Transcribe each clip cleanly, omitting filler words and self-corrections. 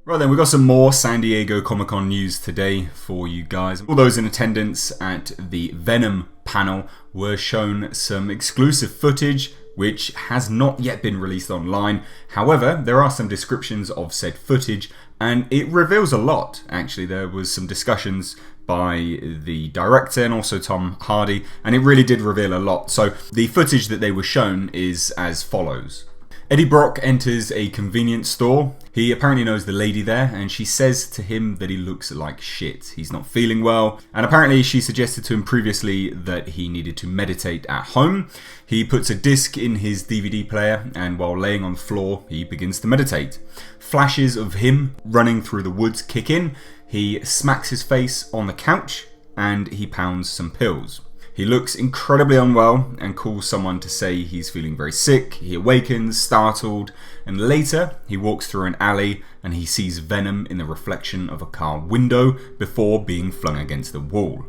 Right then, we've got some more San Diego Comic-Con news today for you guys. All those in attendance at the Venom panel were shown some exclusive footage which has not yet been released online. However, there are some descriptions of said footage and it reveals a lot. Actually, there was some discussions by the director and also Tom Hardy, and it really did reveal a lot. So the footage that they were shown is as follows. Eddie Brock enters a convenience store. He apparently knows the lady there and she says to him that he looks like shit. He's not feeling well, and apparently she suggested to him previously that he needed to meditate at home. He puts a disc in his DVD player and while laying on the floor he begins to meditate. Flashes of him running through the woods kick in. He smacks his face on the couch and he pounds some pills. He looks incredibly unwell and calls someone to say he's feeling very sick. He awakens, startled, and later he walks through an alley and he sees Venom in the reflection of a car window before being flung against the wall.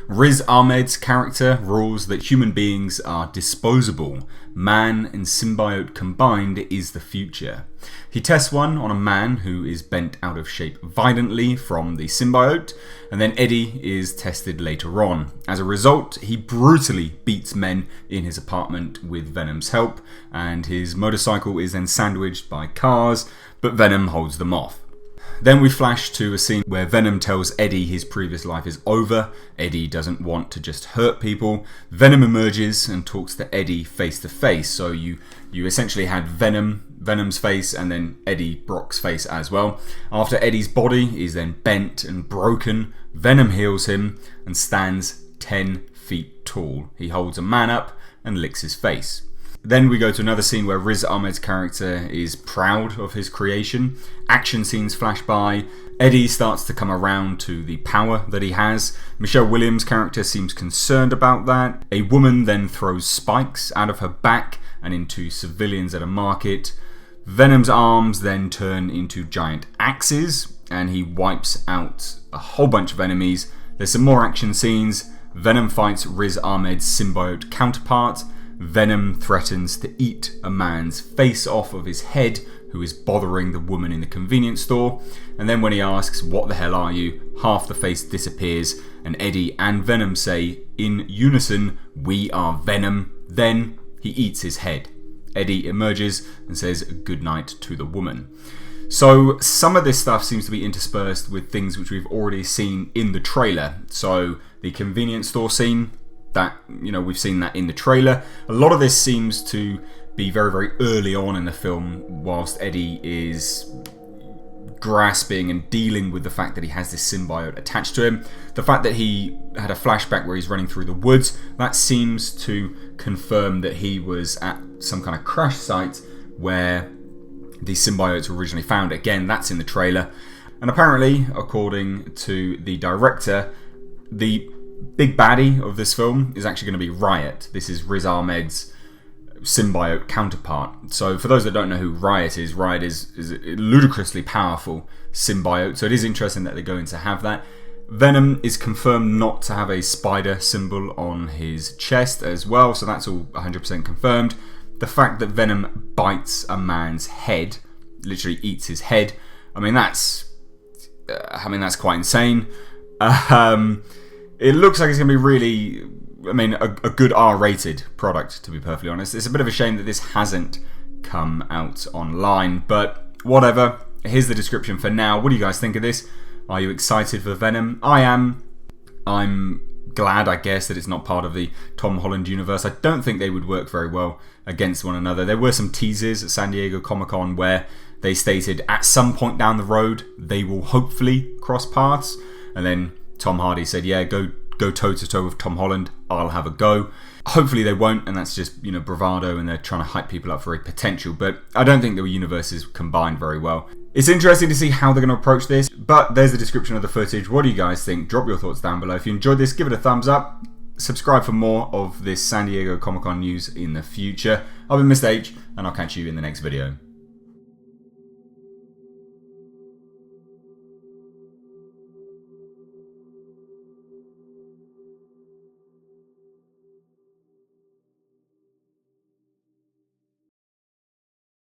Riz Ahmed's character rules that human beings are disposable. Man and symbiote combined is the future. He tests one on a man who is bent out of shape violently from the symbiote, and then Eddie is tested later on. As a result, he brutally beats men in his apartment with Venom's help, and his motorcycle is then sandwiched by cars, but Venom holds them off. Then we flash to a scene where Venom tells Eddie his previous life is over. Eddie doesn't want to just hurt people. Venom emerges and talks to Eddie face to face. So you essentially had Venom's face and then Eddie Brock's face as well. After Eddie's body is then bent and broken, Venom heals him and stands 10 feet tall. He holds a man up and licks his face. Then we go to another scene where Riz Ahmed's character is proud of his creation. Action scenes flash by. Eddie starts to come around to the power that he has. Michelle Williams' character seems concerned about that. A woman then throws spikes out of her back and into civilians at a market. Venom's arms then turn into giant axes and he wipes out a whole bunch of enemies. There's some more action scenes. Venom fights Riz Ahmed's symbiote counterpart. Venom threatens to eat a man's face off of his head who is bothering the woman in the convenience store, and then when he asks what the hell are you, half the face disappears and Eddie and Venom say in unison, we are Venom. Then he eats his head. Eddie emerges and says goodnight to the woman. So some of this stuff seems to be interspersed with things which we've already seen in the trailer. So the convenience store scene, that, you know, we've seen that in the trailer. A lot of this seems to be very, very early on in the film, whilst Eddie is grasping and dealing with the fact that he has this symbiote attached to him. The fact that he had a flashback where he's running through the woods, that seems to confirm that he was at some kind of crash site where the symbiotes were originally found. Again, that's in the trailer. And apparently, according to the director, the big baddie of this film is actually going to be Riot. This is Riz Ahmed's symbiote counterpart. So for those that don't know who Riot is a ludicrously powerful symbiote. So it is interesting that they're going to have that. Venom is confirmed not to have a spider symbol on his chest as well. So that's all 100% confirmed. The fact that Venom bites a man's head, literally eats his head, I mean that's quite insane. It looks like it's going to be really, a good R-rated product, to be perfectly honest. It's a bit of a shame that this hasn't come out online, but whatever. Here's the description for now. What do you guys think of this? Are you excited for Venom? I am. I'm glad, I guess, that it's not part of the Tom Holland universe. I don't think they would work very well against one another. There were some teasers at San Diego Comic-Con where they stated at some point down the road they will hopefully cross paths, and then Tom Hardy said, yeah, go toe to toe with Tom Holland, I'll have a go. Hopefully they won't, and that's just, bravado and they're trying to hype people up for a potential, but I don't think the universes combined very well. It's interesting to see how they're going to approach this, but there's the description of the footage. What do you guys think? Drop your thoughts down below. If you enjoyed this, give it a thumbs up. Subscribe for more of this San Diego Comic-Con news in the future. I've been Mr. H, and I'll catch you in the next video.